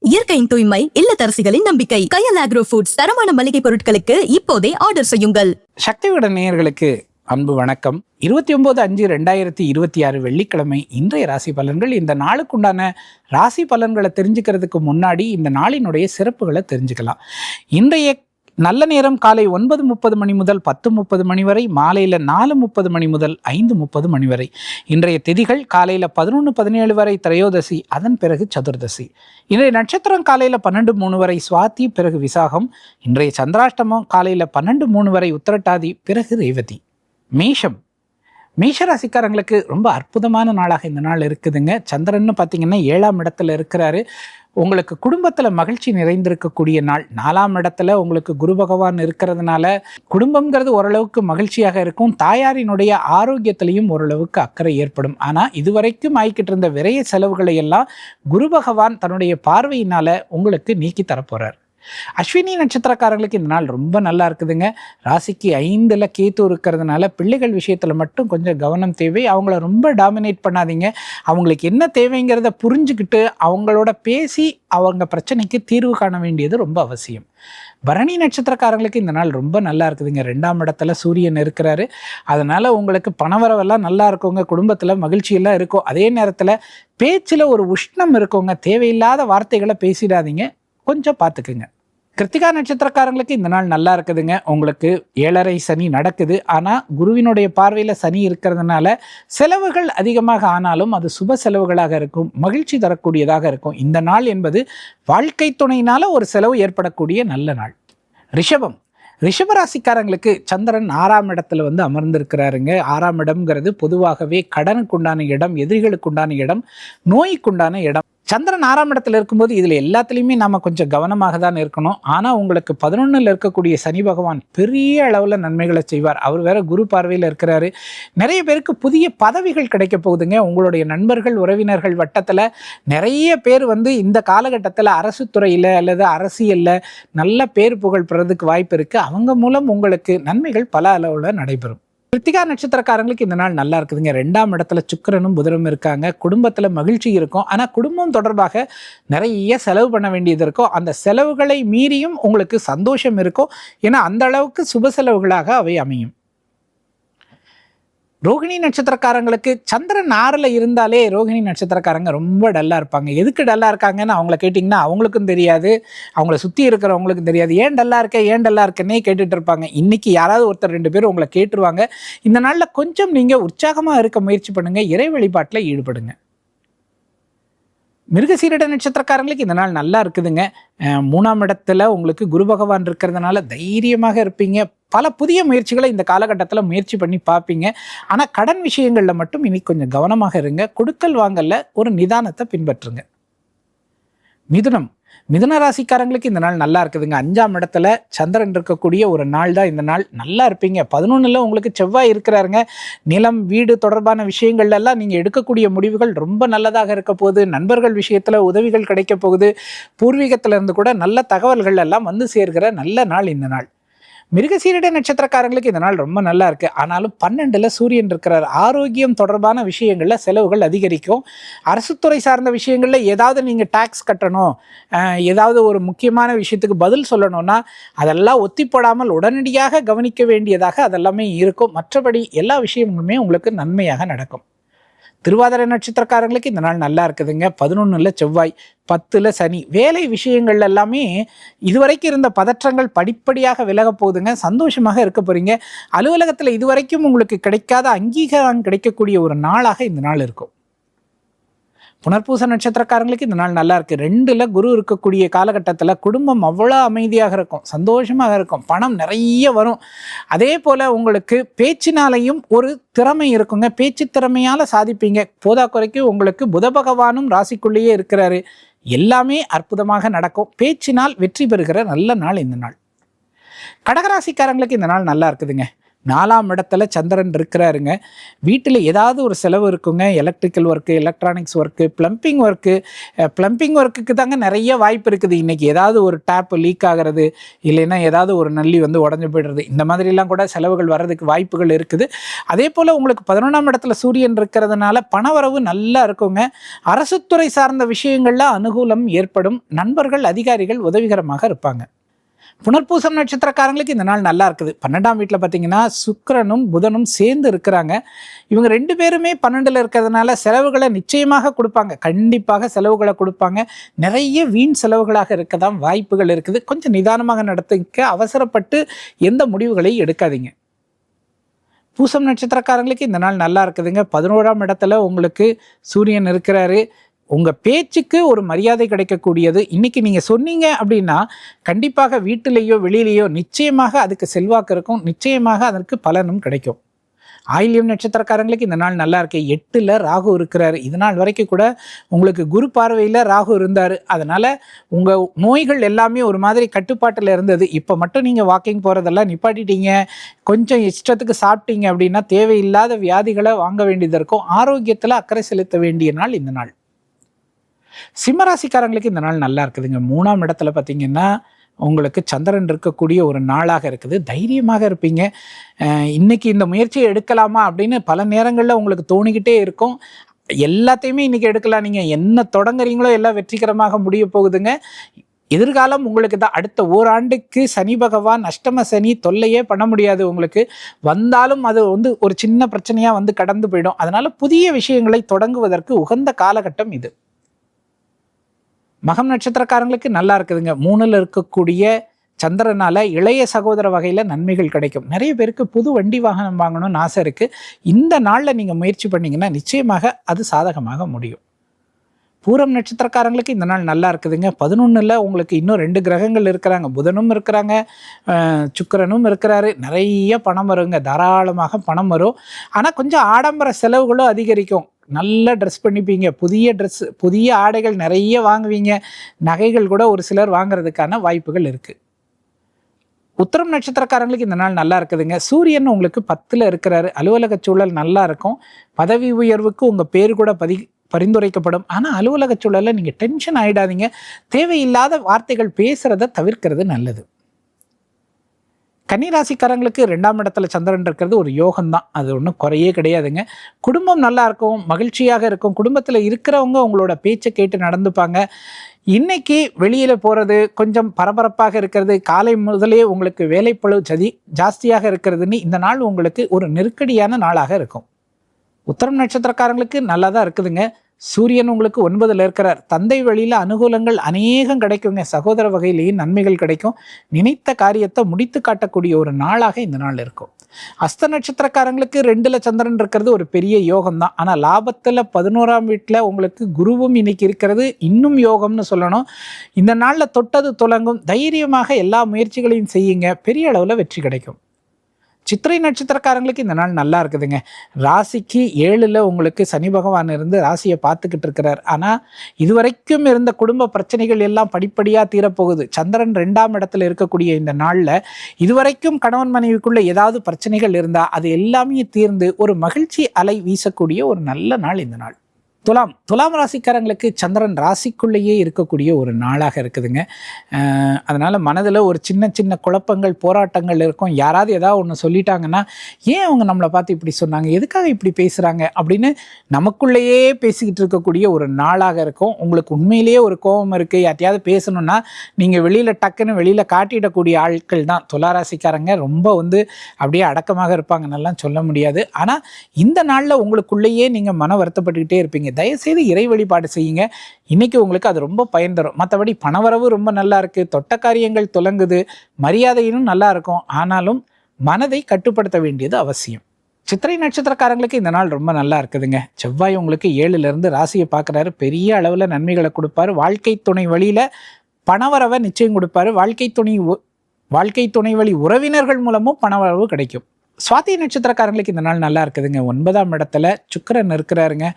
இயற்கையின் தூய்மை, இல்லத்தரசிகளின் நம்பிக்கை. கயல் ஆக்ரோ ஃபுட்ஸ். தரமான மளிகை பொருட்களுக்கு இப்போதே ஆர்டர் செய்யுங்கள். சக்தி விகடன் நேயர்களுக்கு அன்பு வணக்கம். 29/5/2026 வெள்ளிக்கிழமை இன்றைய ராசி பலன்கள். இந்த நாளுக்குண்டான ராசி பலன்களை தெரிஞ்சுக்கிறதுக்கு முன்னாடி இந்த நாளினுடைய சிறப்புகளை தெரிஞ்சுக்கலாம். இன்றைய நல்ல நேரம் காலை 9:30 மணி முதல் 10:30 மணி வரை, மாலையில் 4:30 மணி முதல் 5:30 மணி வரை. இன்றைய திதிகள் காலையில் 11:17 வரை திரையோதசி, அதன் பிறகு சதுர்தசி. இன்றைய நட்சத்திரம் காலையில் 12:03 வரை சுவாதி, பிறகு விசாகம். இன்றைய சந்திராஷ்டமம் காலையில் 12:03 வரை உத்திரட்டாதி, பிறகு ரேவதி. மேஷராசிக்காரங்களுக்கு ரொம்ப அற்புதமான நாளாக இந்த நாள் இருக்குதுங்க. சந்திரன்னு பார்த்தீங்கன்னா 7ஆம் இடத்துல இருக்கிறாரு. உங்களுக்கு குடும்பத்தில் மகிழ்ச்சி நிறைந்திருக்கக்கூடிய நாள். 4ஆம் இடத்துல உங்களுக்கு குரு பகவான் இருக்கிறதுனால குடும்பம்ங்கிறது ஓரளவுக்கு மகிழ்ச்சியாக இருக்கும். தாயாரினுடைய ஆரோக்கியத்திலையும் ஓரளவுக்கு அக்கறை ஏற்படும். ஆனால் இதுவரைக்கும் ஆகிக்கிட்டு இருந்த விரைய செலவுகளை எல்லாம் குரு பகவான் தன்னுடைய பார்வையினால உங்களுக்கு நீக்கி தரப்போறார். அஸ்வினி நட்சத்திரக்காரங்களுக்கு இந்த நாள் ரொம்ப நல்லா இருக்குதுங்க. ராசிக்கு 5ல் கேத்து இருக்கிறதுனால பிள்ளைகள் விஷயத்தில் மட்டும் கொஞ்சம் கவனம் தேவை. அவங்கள ரொம்ப டாமினேட் பண்ணாதீங்க. அவங்களுக்கு என்ன தேவைங்கிறத புரிஞ்சுக்கிட்டு அவங்களோட பேசி அவங்க பிரச்சனைக்கு தீர்வு காண வேண்டியது ரொம்ப அவசியம். பரணி நட்சத்திரக்காரங்களுக்கு இந்த நாள் ரொம்ப நல்லா இருக்குதுங்க. 2ஆம் இடத்துல சூரியன் இருக்கிறாரு. அதனால் உங்களுக்கு பணவரவெல்லாம் நல்லா இருக்குங்க. குடும்பத்தில் மகிழ்ச்சியெல்லாம் இருக்கும். அதே நேரத்தில் பேச்சில் ஒரு உஷ்ணம் இருக்குங்க. தேவையில்லாத வார்த்தைகளை பேசிடாதீங்க, கொஞ்சம் பார்த்துக்குங்க. கிருத்திகா நட்சத்திரக்காரங்களுக்கு இந்த நாள் நல்லா இருக்குதுங்க. உங்களுக்கு 7.5 சனி நடக்குது. ஆனால் குருவினுடைய பார்வையில் சனி இருக்கிறதுனால செலவுகள் அதிகமாக ஆனாலும் அது சுப செலவுகளாக இருக்கும், மகிழ்ச்சி தரக்கூடியதாக இருக்கும். இந்த நாள் என்பது வாழ்க்கை துணையினால ஒரு செலவு ஏற்படக்கூடிய நல்ல நாள். ரிஷபராசிக்காரங்களுக்கு சந்திரன் 6ஆம் இடத்துல அமர்ந்திருக்கிறாருங்க. 6ஆம் இடம்ங்கிறது பொதுவாகவே கடனுக்குண்டான இடம், எதிரிகளுக்குண்டான இடம், நோய்க்குண்டான இடம். சந்திரன் 6ஆம் இடத்துல இருக்கும்போது இதில் எல்லாத்துலேயுமே நாம் கொஞ்சம் கவனமாக தான் இருக்கணும். ஆனால் உங்களுக்கு 11ல் இருக்கக்கூடிய சனி பகவான் பெரிய அளவில் நன்மைகளை செய்வார். அவர் வேற குரு பார்வையில் இருக்கிறாரு. நிறைய பேருக்கு புதிய பதவிகள் கிடைக்க போகுதுங்க. உங்களுடைய நண்பர்கள் உறவினர்கள் வட்டத்தில் நிறைய பேர் இந்த காலகட்டத்தில் அரசு துறையில் அல்லது அரசியலில் நல்ல பேர் புகழ் பெறதுக்கு வாய்ப்பு இருக்குது. அவங்க மூலம் உங்களுக்கு நன்மைகள் பல அளவில் நடைபெறும். கிருத்திகா நட்சத்திரக்காரங்களுக்கு இந்த நாள் நல்லா இருக்குதுங்க. 2ஆம் இடத்துல சுக்கிரனும் புதனும் இருக்காங்க. குடும்பத்தில் மகிழ்ச்சி இருக்கும். ஆனால் குடும்பம் தொடர்பாக நிறைய செலவு பண்ண வேண்டியது இருக்கும். அந்த செலவுகளை மீறியும் உங்களுக்கு சந்தோஷம் இருக்கும். ஏன்னா அந்த அளவுக்கு சுப செலவுகளாக அவை அமையும். ரோகிணி நட்சத்திரக்காரங்களுக்கு சந்திரன் 6ல் இருந்தாலே ரோகிணி நட்சத்திரக்காரங்க ரொம்ப டல்லாக இருப்பாங்க. எதுக்கு டல்லாக இருக்காங்கன்னு அவங்கள கேட்டிங்கன்னா அவங்களுக்கும் தெரியாது, அவங்கள சுற்றி இருக்கிறவங்களுக்கும் தெரியாது. ஏன் டல்லாக இருக்கேன்னே கேட்டுட்டு இருப்பாங்க. இன்றைக்கி யாராவது ஒருத்தர் 2 பேர் உங்களை கேட்டுருவாங்க. இந்த நாளில் கொஞ்சம் நீங்கள் உற்சாகமாக இருக்க முயற்சி பண்ணுங்கள். இறை வழிபாட்டில் ஈடுபடுங்க. மிருகசீரிட நட்சத்திரக்காரங்களுக்கு இந்த நாள் நல்லா இருக்குதுங்க. 3ஆம் இடத்துல உங்களுக்கு குரு பகவான் இருக்கிறதுனால தைரியமாக இருப்பீங்க. பல புதிய முயற்சிகளை இந்த காலகட்டத்தில் முயற்சி பண்ணி பார்ப்பீங்க. ஆனால் கடன் விஷயங்களில் மட்டும் இன்னைக்கு கொஞ்சம் கவனமாக இருங்க. கொடுக்கல் வாங்கல ஒரு நிதானத்தை பின்பற்றுங்க. மிதுன ராசிக்காரங்களுக்கு இந்த நாள் நல்லா இருக்குதுங்க. 5ஆம் இடத்துல சந்திரன் இருக்கக்கூடிய ஒரு நாள் தான் இந்த நாள். நல்லா இருப்பீங்க. 11ல் உங்களுக்கு செவ்வாய் இருக்கிறாருங்க. நிலம் வீடு தொடர்பான விஷயங்கள்லாம் நீங்கள் எடுக்கக்கூடிய முடிவுகள் ரொம்ப நல்லதாக இருக்க போகுது. நண்பர்கள் விஷயத்தில் உதவிகள் கிடைக்க போகுது. பூர்வீகத்திலிருந்து கூட நல்ல தகவல்கள் எல்லாம் சேர்கிற நல்ல நாள் இந்த நாள். மிருகசீரிட நட்சத்திரக்காரங்களுக்கு இந்த நாள் ரொம்ப நல்லா இருக்குது. ஆனாலும் 12ல் சூரியன் இருக்கிறார். ஆரோக்கியம் தொடர்பான விஷயங்களில் செலவுகள் அதிகரிக்கும். அரசுத்துறை சார்ந்த விஷயங்களில் ஏதாவது நீங்கள் டேக்ஸ் கட்டணும், ஏதாவது ஒரு முக்கியமான விஷயத்துக்கு பதில் சொல்லணும்னா அதெல்லாம் ஒத்தி போடாமல் உடனடியாக கவனிக்க வேண்டியதாக அதெல்லாமே இருக்கும். மற்றபடி எல்லா விஷயங்களுமே உங்களுக்கு நன்மையாக நடக்கும். திருவாதிரை நட்சத்திரக்காரங்களுக்கு இந்த நாள் நல்லா இருக்குதுங்க. 11ல் செவ்வாய், 10ல் சனி. வேலை விஷயங்கள் எல்லாமே இதுவரைக்கும் இருந்த பதற்றங்கள் படிப்படியாக விலக போகுதுங்க. சந்தோஷமாக இருக்க போறீங்க. அலுவலகத்தில் இதுவரைக்கும் உங்களுக்கு கிடைக்காத அங்கீகாரம் கிடைக்கக்கூடிய ஒரு நாளாக இந்த நாள் இருக்கும். புனர்பூச நட்சத்திரக்காரங்களுக்கு இந்த நாள் நல்லா இருக்குது. 2ல் குரு இருக்கக்கூடிய காலகட்டத்தில் குடும்பம் அவ்வளோ அமைதியாக இருக்கும், சந்தோஷமாக இருக்கும், பணம் நிறைய வரும். அதே போல் உங்களுக்கு பேச்சினாலையும் ஒரு திறமை இருக்குங்க. பேச்சு திறமையால் சாதிப்பீங்க. போதாக்குறைக்கு உங்களுக்கு புத பகவானும் ராசிக்குள்ளேயே இருக்கிறாரு. எல்லாமே அற்புதமாக நடக்கும். பேச்சினால் வெற்றி பெறுகிற நல்ல நாள் இந்த நாள். கடகராசிக்காரங்களுக்கு இந்த நாள் நல்லா இருக்குதுங்க. 4ஆம் இடத்துல சந்திரன் இருக்கிறாருங்க. வீட்டில் ஏதாவது ஒரு செலவு இருக்குங்க. Electrical work, electronics work, plumbing ஒர்க்குக்கு தாங்க நிறைய வாய்ப்பு இருக்குது. இன்றைக்கி ஏதாவது ஒரு டேப் லீக் ஆகிறது, இல்லைன்னா ஏதாவது ஒரு நள்ளி வந்து உடஞ்சி போய்டுறது, இந்த மாதிரிலாம் கூட செலவுகள் வர்றதுக்கு வாய்ப்புகள் இருக்குது. அதே போல் உங்களுக்கு 11ஆம் இடத்துல சூரியன் இருக்கிறதுனால பணவரவு நல்லா இருக்குங்க. அரசுத்துறை சார்ந்த விஷயங்களில் அனுகூலம் ஏற்படும். நண்பர்கள், அதிகாரிகள் உதவிகரமாக இருப்பாங்க. புனர்பூசம் நட்சத்திரக்காரங்களுக்கு இந்த நாள் நல்லா இருக்குது. 12ஆம் வீட்டில் பார்த்தீங்கன்னா சுக்கிரனும் புதனும் சேர்ந்து இருக்கிறாங்க. இவங்க 2 பேருமே 12ல் இருக்கிறதுனால செலவுகளை நிச்சயமாக கொடுப்பாங்க. கண்டிப்பாக செலவுகளை கொடுப்பாங்க. நிறைய வீண் செலவுகளாக இருக்க தான் வாய்ப்புகள் இருக்குது. கொஞ்சம் நிதானமாக நடத்திக்க, அவசரப்பட்டு எந்த முடிவுகளை எடுக்காதீங்க. பூசம் நட்சத்திரக்காரங்களுக்கு இந்த நாள் நல்லா இருக்குதுங்க. 11ஆம் இடத்துல உங்களுக்கு சூரியன் இருக்கிறாரு. உங்கள் பேச்சுக்கு ஒரு மரியாதை கிடைக்கக்கூடியது. இன்றைக்கி நீங்கள் சொன்னீங்க அப்படின்னா கண்டிப்பாக வீட்டிலேயோ வெளியிலேயோ நிச்சயமாக அதுக்கு செல்வாக்கு இருக்கும். நிச்சயமாக அதற்கு பலனும் கிடைக்கும். ஆயில்யம் நட்சத்திரக்காரங்களுக்கு இந்த நாள் நல்லா இருக்கு. 8ல் ராகு இருக்கிறாரு. இது நாள் வரைக்கும் கூட உங்களுக்கு குரு பார்வையில் ராகு இருந்தார். அதனால் உங்கள் நோய்கள் எல்லாமே ஒரு மாதிரி கட்டுப்பாட்டில் இருந்தது. இப்போ மட்டும் நீங்கள் வாக்கிங் போகிறதெல்லாம் நிப்பாட்டிட்டீங்க, கொஞ்சம் இஷ்டத்துக்கு சாப்பிட்டீங்க அப்படின்னா தேவையில்லாத வியாதிகளை வாங்க வேண்டியது இருக்கும். ஆரோக்கியத்தில் அக்கறை செலுத்த வேண்டிய நாள் இந்த நாள். சிம்மராசிக்காரங்களுக்கு இந்த நாள் நல்லா இருக்குதுங்க. 3ஆம் இடத்துல பார்த்தீங்கன்னா உங்களுக்கு சந்திரன் இருக்கக்கூடிய ஒரு நாளாக இருக்குது. தைரியமாக இருப்பீங்க. இன்னைக்கு இந்த முயற்சியை எடுக்கலாமா அப்படின்னு பல நேரங்களில் உங்களுக்கு தோணிக்கிட்டே இருக்கும். எல்லாத்தையுமே இன்னைக்கு எடுக்கலாம். நீங்கள் என்ன தொடங்குறீங்களோ எல்லாம் வெற்றிகரமாக முடிய போகுதுங்க. எதிர்காலம் உங்களுக்கு தான். அடுத்த ஓராண்டுக்கு சனி பகவான் அஷ்டம சனி தொல்லையே பண்ண முடியாது. உங்களுக்கு வந்தாலும் அது வந்து ஒரு சின்ன பிரச்சனையாக வந்து கடந்து போயிடும். அதனால புதிய விஷயங்களை தொடங்குவதற்கு உகந்த காலகட்டம் இது. மகம் நட்சத்திரக்காரங்களுக்கு நல்லா இருக்குதுங்க. 3ல் இருக்கக்கூடிய சந்திரனால இளைய சகோதர வகையில் நன்மைகள் கிடைக்கும். நிறைய பேருக்கு புது வண்டி வாகனம் வாங்கணும்னு ஆசை இருக்குது. இந்த நாளில் நீங்கள் முயற்சி பண்ணிங்கன்னா நிச்சயமாக அது சாதகமாக முடியும். பூரம் நட்சத்திரக்காரங்களுக்கு இந்த நாள் நல்லா இருக்குதுங்க. 11ல் உங்களுக்கு இன்னும் 2 கிரகங்கள் இருக்கிறாங்க. புதனும் இருக்கிறாங்க, சுக்கிரனும் இருக்கிறாரு. நிறைய பணம் வருங்க, தாராளமாக பணம் வரும். ஆனால் கொஞ்சம் ஆடம்பர செலவுகளும் அதிகரிக்கும். நல்லா ட்ரெஸ் பண்ணிப்பீங்க, புதிய ஆடைகள் நிறைய வாங்குவீங்க. நகைகள் கூட ஒரு சிலர் வாங்குறதுக்கான வாய்ப்புகள் இருக்குது. உத்திரம் நட்சத்திரக்காரங்களுக்கு இந்த நாள் நல்லா இருக்குதுங்க. சூரியன் உங்களுக்கு 10ல் இருக்கிறாரு. அலுவலக சூழல் நல்லா இருக்கும். பதவி உயர்வுக்கு உங்கள் பேர் கூட பரிந்துரைக்கப்படும். ஆனால் அலுவலக சூழலில் நீங்கள் டென்ஷன் ஆகிடாதீங்க. தேவையில்லாத வார்த்தைகள் பேசுகிறத தவிர்க்கிறது நல்லது. கன்னிராசிக்காரங்களுக்கு 2ஆம் இடத்துல சந்திரன் இருக்கிறது ஒரு யோகம்தான். அது ஒன்றும் குறையே கிடையாதுங்க. குடும்பம் நல்லா இருக்கும், மகிழ்ச்சியாக இருக்கும். குடும்பத்தில் இருக்கிறவங்க உங்களோட பேச்சை கேட்டு நடந்துப்பாங்க. இன்னைக்கு வெளியில் போகிறது, கொஞ்சம் பரபரப்பாக இருக்கிறது, காலை முதலே உங்களுக்கு வேலைப்பளு ஜாஸ்தியாக இருக்கிறதுன்னு இந்த நாள் உங்களுக்கு ஒரு நெருக்கடியான நாளாக இருக்கும். உத்திரம் நட்சத்திரக்காரங்களுக்கு நல்லா தான் இருக்குதுங்க. சூரியன் உங்களுக்கு 9ல் இருக்கிறார். தந்தை வழியில் அனுகூலங்கள் அநேகம் கிடைக்குங்க. சகோதர வகையிலேயும் நன்மைகள் கிடைக்கும். நினைத்த காரியத்தை முடித்து காட்டக்கூடிய ஒரு நாளாக இந்த நாள் இருக்கும். அஸ்த நட்சத்திரக்காரங்களுக்கு 2ல் சந்திரன் இருக்கிறது ஒரு பெரிய யோகம் தான். ஆனால் லாபத்தில் 11ஆம் வீட்டில் உங்களுக்கு குருவும் இன்னைக்கு இருக்கிறது இன்னும் யோகம்னு சொல்லணும். இந்த நாளில் தொட்டது துலங்கும். தைரியமாக எல்லா முயற்சிகளையும் செய்யுங்க. பெரிய அளவில் வெற்றி கிடைக்கும். சித்திரை நட்சத்திரக்காரங்களுக்கு இந்த நாள் நல்லா இருக்குதுங்க. ராசிக்கு 7ல் உங்களுக்கு சனி பகவான் இருந்து ராசியை பார்த்துக்கிட்டு இருக்கிறார். ஆனால் இதுவரைக்கும் இருந்த குடும்ப பிரச்சனைகள் எல்லாம் படிப்படியாக தீரப்போகுது. சந்திரன் 2ஆம் இடத்துல இருக்கக்கூடிய இந்த நாளில் இதுவரைக்கும் கணவன் மனைவிக்குள்ள ஏதாவது பிரச்சனைகள் இருந்தால் அது எல்லாமே தீர்ந்து ஒரு மகிழ்ச்சி அலை வீசக்கூடிய ஒரு நல்ல நாள் இந்த நாள். துலாம் ராசிக்காரங்களுக்கு சந்திரன் ராசிக்குள்ளேயே இருக்கக்கூடிய ஒரு நாளாக இருக்குதுங்க. அதனால் மனதில் ஒரு சின்ன குழப்பங்கள், போராட்டங்கள் இருக்கும். யாராவது ஏதாவது ஒன்று சொல்லிட்டாங்கன்னா, ஏன் அவங்க நம்மளை பார்த்து இப்படி சொன்னாங்க, எதுக்காக இப்படி பேசுகிறாங்க அப்படின்னு நமக்குள்ளேயே பேசிக்கிட்டு இருக்கக்கூடிய ஒரு நாளாக இருக்கும். உங்களுக்கு உண்மையிலேயே ஒரு கோபம் இருக்குது, யார்ட்டையாவது பேசணுன்னா நீங்கள் வெளியில் காட்டிடக்கூடிய ஆட்கள் தான் துளாராசிக்காரங்க. ரொம்ப வந்து அப்படியே அடக்கமாக இருப்பாங்கன்னெல்லாம் சொல்ல முடியாது. ஆனால் இந்த நாளில் உங்களுக்குள்ளேயே நீங்கள் மன வருத்தப்பட்டுக்கிட்டே இருப்பீங்க. தயவுசெய்து இறை வழிபாடு செய்யுங்க. இன்னைக்கு உங்களுக்கு அது ரொம்ப பயன் தரும். மற்றபடி பணவரவு ரொம்ப நல்லா இருக்கு, தொட்ட காரியங்கள் துலங்குது, மரியாதையும் நல்லா இருக்கும். ஆனாலும் மனதை கட்டுப்படுத்த வேண்டியது அவசியம். சித்திரை நட்சத்திரக்காரங்களுக்கு இந்த நாள் ரொம்ப நல்லா இருக்குதுங்க. செவ்வாய் உங்களுக்கு 7ல் ராசியை பார்க்குறாரு. பெரிய அளவில் நன்மைகளை கொடுப்பாரு. வாழ்க்கை துணை வழியில் பணவரவை நிச்சயம் கொடுப்பாரு. வாழ்க்கை துணை வழி உறவினர்கள் மூலமும் பணவரவு கிடைக்கும். சுவாதி நட்சத்திரக்காரங்களுக்கு இந்த நாள் நல்லா இருக்குதுங்க. 9ஆம் இடத்துல சுக்கிரன் இருக்கிறாருங்க.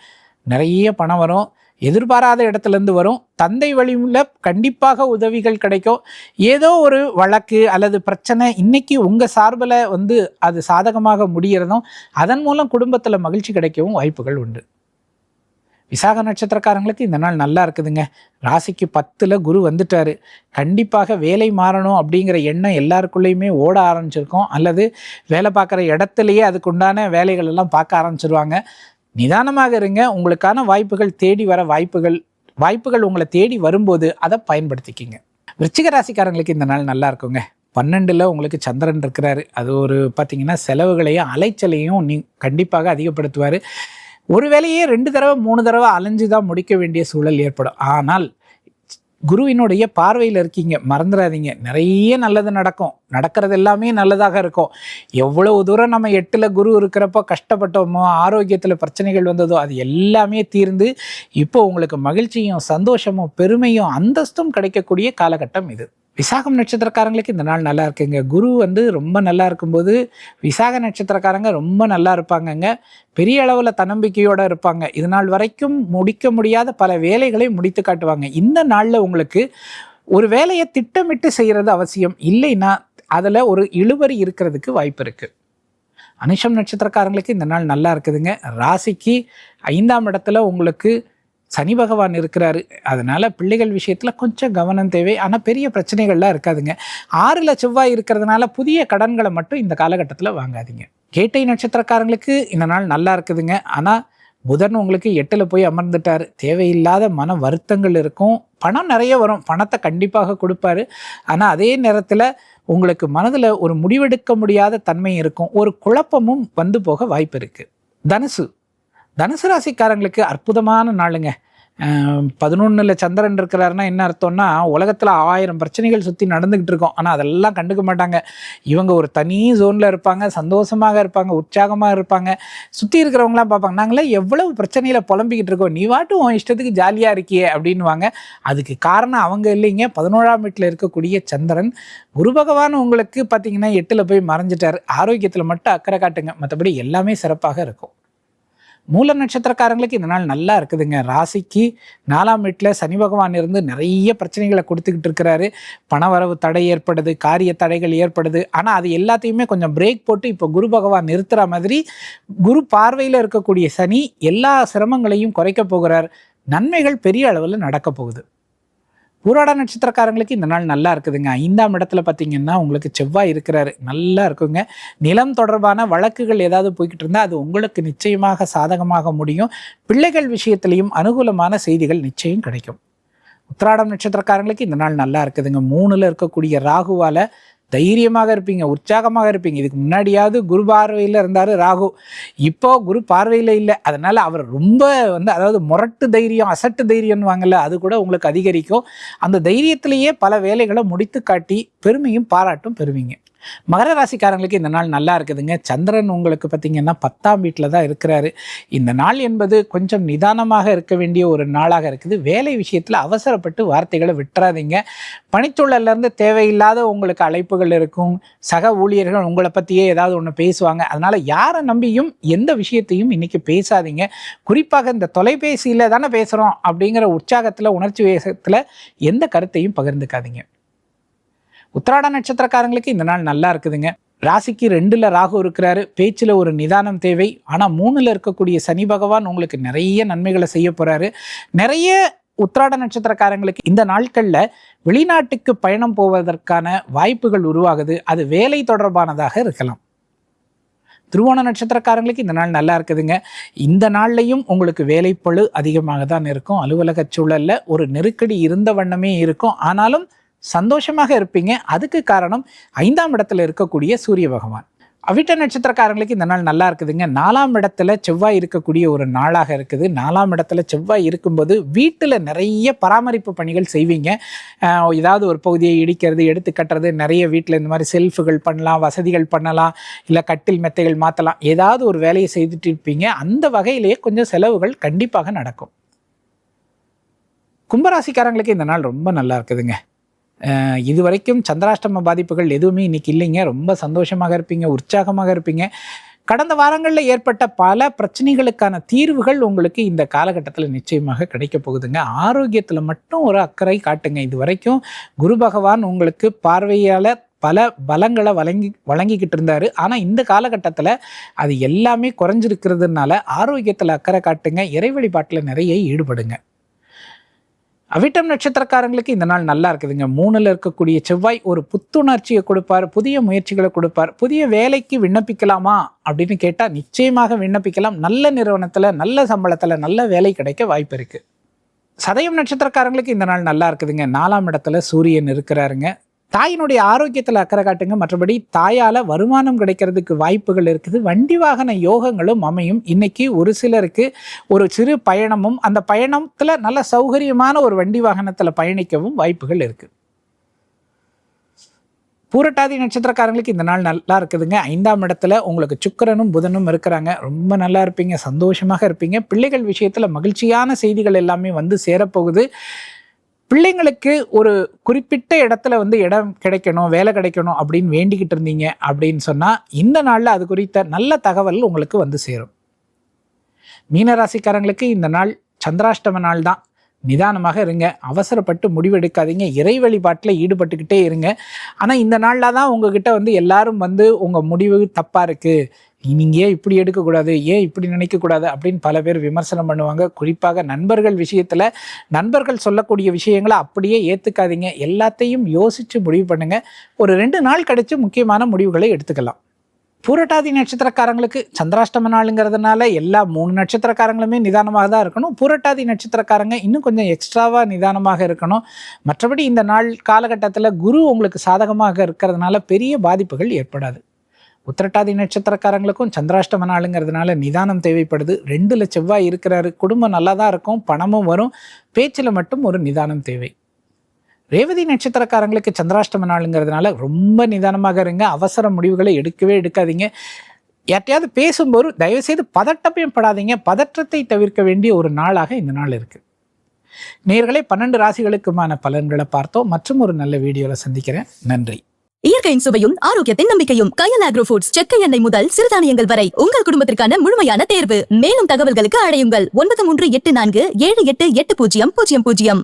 நிறைய பணம் வரும். எதிர்பாராத இடத்துலேருந்து வரும். தந்தை வழியில் கண்டிப்பாக உதவிகள் கிடைக்கும். ஏதோ ஒரு வழக்கு அல்லது பிரச்சனை இன்னைக்கு உங்கள் சார்பில் அது சாதகமாக முடிகிறதும் அதன் மூலம் குடும்பத்தில் மகிழ்ச்சி கிடைக்கவும் வாய்ப்புகள் உண்டு. விசாக நட்சத்திரக்காரங்களுக்கு இந்த நாள் நல்லா இருக்குதுங்க. ராசிக்கு 10ல் குரு வந்துட்டாரு. கண்டிப்பாக வேலை மாறணும் அப்படிங்கிற எண்ணம் எல்லாருக்குள்ளேயுமே ஓட ஆரம்பிச்சிருக்கோம். அல்லது வேலை பார்க்குற இடத்துலையே அதுக்குண்டான வேலைகள் எல்லாம் பார்க்க ஆரம்பிச்சிருவாங்க. நிதானமாக இருங்க. உங்களுக்கான வாய்ப்புகள் தேடி வர வாய்ப்புகள் உங்களை தேடி வரும்போது அதை பயன்படுத்திக்கிங்க. விருச்சிக ராசிக்காரங்களுக்கு இந்த நாள் நல்லா இருக்குங்க. 12ல் உங்களுக்கு சந்திரன் இருக்கிறாரு. அது ஒரு பார்த்தீங்கன்னா செலவுகளையும் அலைச்சலையும் கண்டிப்பாக அதிகப்படுத்துவார். ஒரு வேலையே 2 தடவை 3 தடவை அலைஞ்சு தான் முடிக்க வேண்டிய சூழல் ஏற்படும். ஆனால் குருவினுடைய பார்வையில் இருக்கீங்க, மறந்துடாதீங்க. நிறைய நல்லது நடக்கும். நடக்கிறது எல்லாமே நல்லதாக இருக்கும். எவ்வளவு தூரம் நம்ம 8ல் குரு இருக்கிறப்போ கஷ்டப்பட்டோமோ, ஆரோக்கியத்தில் பிரச்சனைகள் வந்ததோ அது எல்லாமே தீர்ந்து இப்போ உங்களுக்கு மகிழ்ச்சியும் சந்தோஷமும் பெருமையும் அந்தஸ்தும் கிடைக்கக்கூடிய காலகட்டம் இது. விசாகம் நட்சத்திரக்காரங்களுக்கு இந்த நாள் நல்லா இருக்குங்க. குரு ரொம்ப நல்லா இருக்கும்போது விசாக நட்சத்திரக்காரங்க ரொம்ப நல்லா இருப்பாங்கங்க. பெரிய அளவில் தன்னம்பிக்கையோடு இருப்பாங்க. இது நாள் வரைக்கும் முடிக்க முடியாத பல வேலைகளை முடித்து காட்டுவாங்க. இந்த நாளில் உங்களுக்கு ஒரு வேலையை திட்டமிட்டு செய்கிறது அவசியம். இல்லைன்னா அதில் ஒரு இழுபறி இருக்கிறதுக்கு வாய்ப்பு இருக்குது. அனுஷம் நட்சத்திரக்காரங்களுக்கு இந்த நாள் நல்லா இருக்குதுங்க. ராசிக்கு 5ஆம் இடத்துல உங்களுக்கு சனி பகவான் இருக்கிறாரு. அதனால் பிள்ளைகள் விஷயத்தில் கொஞ்சம் கவனம் தேவை. ஆனால் பெரிய பிரச்சனைகள்லாம் இருக்காதுங்க. 6ல் செவ்வாய் இருக்கிறதுனால புதிய கடன்களை மட்டும் இந்த காலகட்டத்தில் வாங்காதீங்க. கேட்டை நட்சத்திரக்காரங்களுக்கு இந்த நாள் நல்லா இருக்குதுங்க. ஆனால் புதன் உங்களுக்கு 8ல் போய் அமர்ந்துட்டார். தேவையில்லாத மன வருத்தங்கள் இருக்கும். பணம் நிறைய வரும். பணத்தை கண்டிப்பாக கொடுப்பாரு. ஆனால் அதே நேரத்தில் உங்களுக்கு மனதில் ஒரு முடிவெடுக்க முடியாத தன்மை இருக்கும். ஒரு குழப்பமும் போக வாய்ப்பு இருக்குது. தனுசு ராசிக்காரங்களுக்கு அற்புதமான நாளுங்க. 11ல் சந்திரன் இருக்கிறாருன்னா என்ன அர்த்தம்னா, உலகத்தில் 1000 பிரச்சனைகள் சுற்றி நடந்துக்கிட்டு இருக்கோம். ஆனால் அதெல்லாம் கண்டுக்க மாட்டாங்க. இவங்க ஒரு தனி ஜோனில் இருப்பாங்க, சந்தோஷமாக இருப்பாங்க, உற்சாகமாக இருப்பாங்க. சுற்றி இருக்கிறவங்களாம் பார்ப்பாங்க, நாங்களாம் எவ்வளவு பிரச்சனையில் புலம்பிக்கிட்டு இருக்கோம், நீ வாட்டும் உன் இஷ்டத்துக்கு ஜாலியாக இருக்கியே அப்படின்வாங்க. அதுக்கு காரணம் அவங்க இல்லைங்க, 11ஆம் வீட்டில் இருக்கக்கூடிய சந்திரன். குரு பகவான் உங்களுக்கு பார்த்தீங்கன்னா 8ல் போய் மறைஞ்சிட்டார். ஆரோக்கியத்தில் மட்டும் அக்கறை காட்டுங்க, மற்றபடி எல்லாமே சிறப்பாக இருக்கும். மூல நட்சத்திரக்காரங்களுக்கு இந்த நாள் நல்லா இருக்குதுங்க. ராசிக்கு 4ஆம் வீட்டில் சனி பகவான் இருந்து நிறைய பிரச்சனைகளை கொடுத்துக்கிட்டு இருக்கிறாரு. பணவரவு தடை ஏற்படுது, காரிய தடைகள் ஏற்படுது. ஆனால் அது எல்லாத்தையுமே கொஞ்சம் பிரேக் போட்டு இப்போ குரு பகவான் நிறுத்துகிற மாதிரி குரு பார்வையில் இருக்கக்கூடிய சனி எல்லா சிரமங்களையும் குறைக்க போகிறார். நன்மைகள் பெரிய அளவில் நடக்க போகுது. பூராட நட்சத்திரக்காரங்களுக்கு இந்த நாள் நல்லா இருக்குதுங்க. 5ஆம் இடத்துல பார்த்தீங்கன்னா உங்களுக்கு செவ்வாய் இருக்கிறாரு. நல்லா இருக்குங்க. நிலம் தொடர்பான வழக்குகள் ஏதாவது போய்கிட்டு இருந்தால் அது உங்களுக்கு நிச்சயமாக சாதகமாக முடியும். பிள்ளைகள் விஷயத்திலையும் அனுகூலமான செய்திகள் நிச்சயம் கிடைக்கும். உத்திராடம் நட்சத்திரக்காரங்களுக்கு இந்த நாள் நல்லா இருக்குதுங்க. 3ல் இருக்கக்கூடிய ராகுவால் தைரியமாக இருப்பீங்க, உற்சாகமாக இருப்பீங்க. இதுக்கு முன்னாடியாவது குரு பார்வையில் இருந்தார் ராகு, இப்போ குரு பார்வையில் இல்லை. அதனால் அவர் ரொம்ப அதாவது முரட்டு தைரியம், அசட்டு தைரியம்வாங்கல்ல, அது கூட உங்களுக்கு அதிகரிக்கும். அந்த தைரியத்திலேயே பல வேலைகளை முடித்து காட்டி பெருமையும் பாராட்டும் பெறுவீங்க. மகர ராசிக்காரங்களுக்கு இந்த நாள் நல்லா இருக்குதுங்க. சந்திரன் உங்களுக்கு பார்த்தீங்கன்னா 10ஆம் வீட்டில் தான் இருக்கிறாரு. இந்த நாள் என்பது கொஞ்சம் நிதானமாக இருக்க வேண்டிய ஒரு நாளாக இருக்குது. வேலை விஷயத்தில் அவசரப்பட்டு வார்த்தைகளை விட்டுறாதீங்க. பணிச்சூழல்லேருந்து தேவையில்லாத உங்களுக்கு அழைப்புகள் இருக்கும். சக ஊழியர்கள் உங்களை பற்றியே ஏதாவது ஒன்று பேசுவாங்க. அதனால் யாரை நம்பியும் எந்த விஷயத்தையும் இன்றைக்கி பேசாதீங்க. குறிப்பாக இந்த தொலைபேசியில் தானே பேசுகிறோம் அப்படிங்கிற உற்சாகத்தில், உணர்ச்சி வேகத்தில் எந்த கருத்தையும் பகிர்ந்துக்காதீங்க. உத்திராட நட்சத்திரக்காரங்களுக்கு இந்த நாள் நல்லா இருக்குதுங்க. ராசிக்கு 2ல் ராகு இருக்கிறாரு. பேச்சில் ஒரு நிதானம் தேவை. ஆனால் 3ல் இருக்கக்கூடிய சனி பகவான் உங்களுக்கு நிறைய நன்மைகளை செய்ய போகிறாரு. நிறைய உத்திராட நட்சத்திரக்காரங்களுக்கு இந்த நாட்களில் வெளிநாட்டுக்கு பயணம் போவதற்கான வாய்ப்புகள் உருவாகுது. அது வேலை தொடர்பானதாக இருக்கலாம். திருவோண நட்சத்திரக்காரங்களுக்கு இந்த நாள் நல்லா இருக்குதுங்க. இந்த நாள்லையும் உங்களுக்கு வேலைப்பளு அதிகமாக தான் இருக்கும். அலுவலக சூழலில் ஒரு நெருக்கடி இருந்த வண்ணமே இருக்கும். ஆனாலும் சந்தோஷமாக இருப்பீங்க. அதுக்கு காரணம் 5ஆம் இடத்துல இருக்கக்கூடிய சூரிய பகவான். அவிட்ட நட்சத்திரக்காரங்களுக்கு இந்த நாள் நல்லா இருக்குதுங்க. 4ஆம் இடத்துல செவ்வாய் இருக்கக்கூடிய ஒரு நாளாக இருக்குது. 4ஆம் இடத்துல செவ்வாய் இருக்கும்போது வீட்டில் நிறைய பராமரிப்பு பணிகள் செய்வீங்க. ஏதாவது ஒரு பகுதியை இடிக்கிறது, எடுத்து கட்டுறது, நிறைய வீட்டில் இந்த மாதிரி செல்ஃபுகள் பண்ணலாம், வசதிகள் பண்ணலாம், இல்லை கட்டில் மெத்தைகள் மாற்றலாம், ஏதாவது ஒரு வேலையை செய்துட்டு இருப்பீங்க. அந்த வகையிலேயே கொஞ்சம் செலவுகள் கண்டிப்பாக நடக்கும். கும்பராசிக்காரங்களுக்கு இந்த நாள் ரொம்ப நல்லா இருக்குதுங்க. இதுவரைக்கும் சந்திராஷ்டம பாதிப்புகள் எதுவுமே இன்னைக்கு இல்லைங்க. ரொம்ப சந்தோஷமாக இருப்பீங்க, உற்சாகமாக இருப்பீங்க. கடந்த வாரங்களில் ஏற்பட்ட பல பிரச்சனைகளுக்கான தீர்வுகள் உங்களுக்கு இந்த காலகட்டத்தில் நிச்சயமாக கிடைக்க போகுதுங்க. ஆரோக்கியத்தில் மட்டும் ஒரு அக்கறை காட்டுங்க. இது வரைக்கும் குரு பகவான் உங்களுக்கு பார்வையால் பல பலங்களை வழங்கிக்கிட்டு இருந்தாரு. ஆனால் இந்த காலகட்டத்தில் அது எல்லாமே குறைஞ்சிருக்கிறதுனால ஆரோக்கியத்தில் அக்கறை காட்டுங்க. இறை வழிபாட்டில் நிறைய ஈடுபடுங்க. அவிட்டம் நட்சத்திரக்காரங்களுக்கு இந்த நாள் நல்லா இருக்குதுங்க. 3ல் இருக்கக்கூடிய செவ்வாய் ஒரு புத்துணர்ச்சியை கொடுப்பார், புதிய முயற்சிகளை கொடுப்பார். புதிய வேலைக்கு விண்ணப்பிக்கலாமா அப்படின்னு கேட்டால் நிச்சயமாக விண்ணப்பிக்கலாம். நல்ல நிறுவனத்தில், நல்ல சம்பளத்தில், நல்ல வேலை கிடைக்க வாய்ப்பு இருக்குது. சதயம் நட்சத்திரக்காரங்களுக்கு இந்த நாள் நல்லா இருக்குதுங்க. 4ஆம் இடத்துல சூரியன் இருக்கிறாருங்க. தாயினுடைய ஆரோக்கியத்தில் அக்கறை காட்டுங்க. மற்றபடி தாயால் வருமானம் கிடைக்கிறதுக்கு வாய்ப்புகள் இருக்குது. வண்டி வாகன யோகங்களும் அமையும். இன்னைக்கு ஒரு சிலருக்கு ஒரு சிறு பயணமும், அந்த பயணத்தில் நல்ல சௌகரியமான ஒரு வண்டி வாகனத்தில் பயணிக்கவும் வாய்ப்புகள் இருக்குது. பூரட்டாதி நட்சத்திரக்காரங்களுக்கு இந்த நாள் நல்லா இருக்குதுங்க. 5ஆம் இடத்துல உங்களுக்கு சுக்கிரனும் புதனும் இருக்கிறாங்க. ரொம்ப நல்லா இருப்பீங்க, சந்தோஷமாக இருப்பீங்க. பிள்ளைகள் விஷயத்தில் மகிழ்ச்சியான செய்திகள் எல்லாமே வந்து சேரப்போகுது. பிள்ளைங்களுக்கு ஒரு குறிப்பிட்ட இடத்துல வந்து இடம் கிடைக்கணும், வேலை கிடைக்கணும் அப்படின்னு வேண்டிக்கிட்டு இருந்தீங்க அப்படின்னு சொன்னால் இந்த நாளில் அது குறித்த நல்ல தகவல் உங்களுக்கு வந்து சேரும். மீனராசிக்காரங்களுக்கு இந்த நாள் சந்திராஷ்டம நாள் தான். நிதானமாக இருங்க, அவசரப்பட்டு முடிவெடுக்காதீங்க, இறை வழிபாட்டில் ஈடுபட்டுக்கிட்டே இருங்க. ஆனால் இந்த நாளில் தான் உங்ககிட்ட வந்து எல்லாரும் வந்து உங்கள் முடிவு தப்பாக இருக்குது, நீங்கள் ஏன் இப்படி எடுக்கக்கூடாது, ஏன் இப்படி நினைக்கக்கூடாது அப்படின்னு பல பேர் விமர்சனம் பண்ணுவாங்க. குறிப்பாக நண்பர்கள் விஷயத்தில் நண்பர்கள் சொல்லக்கூடிய விஷயங்களை அப்படியே ஏற்றுக்காதீங்க. எல்லாத்தையும் யோசித்து முடிவு பண்ணுங்கள். ஒரு 2 நாள் கழித்து முக்கியமான முடிவுகளை எடுத்துக்கலாம். பூரட்டாதி நட்சத்திரக்காரங்களுக்கு சந்திராஷ்டம நாளுங்கிறதுனால எல்லா 3 நட்சத்திரக்காரங்களுமே நிதானமாக தான் இருக்கணும். பூரட்டாதி நட்சத்திரக்காரங்க இன்னும் கொஞ்சம் எக்ஸ்ட்ராவாக நிதானமாக இருக்கணும். மற்றபடி இந்த நாள் காலகட்டத்தில் குரு உங்களுக்கு சாதகமாக இருக்கிறதுனால பெரிய பாதிப்புகள் ஏற்படாது. உத்திரட்டாதி நட்சத்திரக்காரங்களுக்கும் சந்திராஷ்டம நாளுங்கிறதுனால நிதானம் தேவைப்படுது. 2ல் செவ்வாய் இருக்கிறாரு. குடும்பம் நல்லா தான் இருக்கும், பணமும் வரும். பேச்சில் மட்டும் ஒரு நிதானம் தேவை. ரேவதி நட்சத்திரக்காரங்களுக்கு சந்திராஷ்டம நாளுங்கிறதுனால ரொம்ப நிதானமாக இருங்க. அவசர முடிவுகளை எடுக்காதீங்க. யார்ட்டையாவது பேசும்போது தயவுசெய்து பதட்டப்பையும் படாதீங்க. பதற்றத்தை தவிர்க்க வேண்டிய ஒரு நாளாக இந்த நாள் இருக்குது. நேயர்களே, 12 ராசிகளுக்குமான பலன்களை பார்த்தோம். மற்றும் ஒரு நல்ல வீடியோவில் சந்திக்கிறேன். நன்றி. இயற்கையின் சுவையும் ஆரோக்கியத்தின் நம்பிக்கையும் கயல் ஆக்ரோ ஃபுட்ஸ். செக்கை எண்ணெய் முதல் சிறுதானியங்கள் வரை உங்கள் குடும்பத்திற்கான முழுமையான தேர்வு. மேலும் தகவல்களுக்கு அழையுங்கள் 9384788000.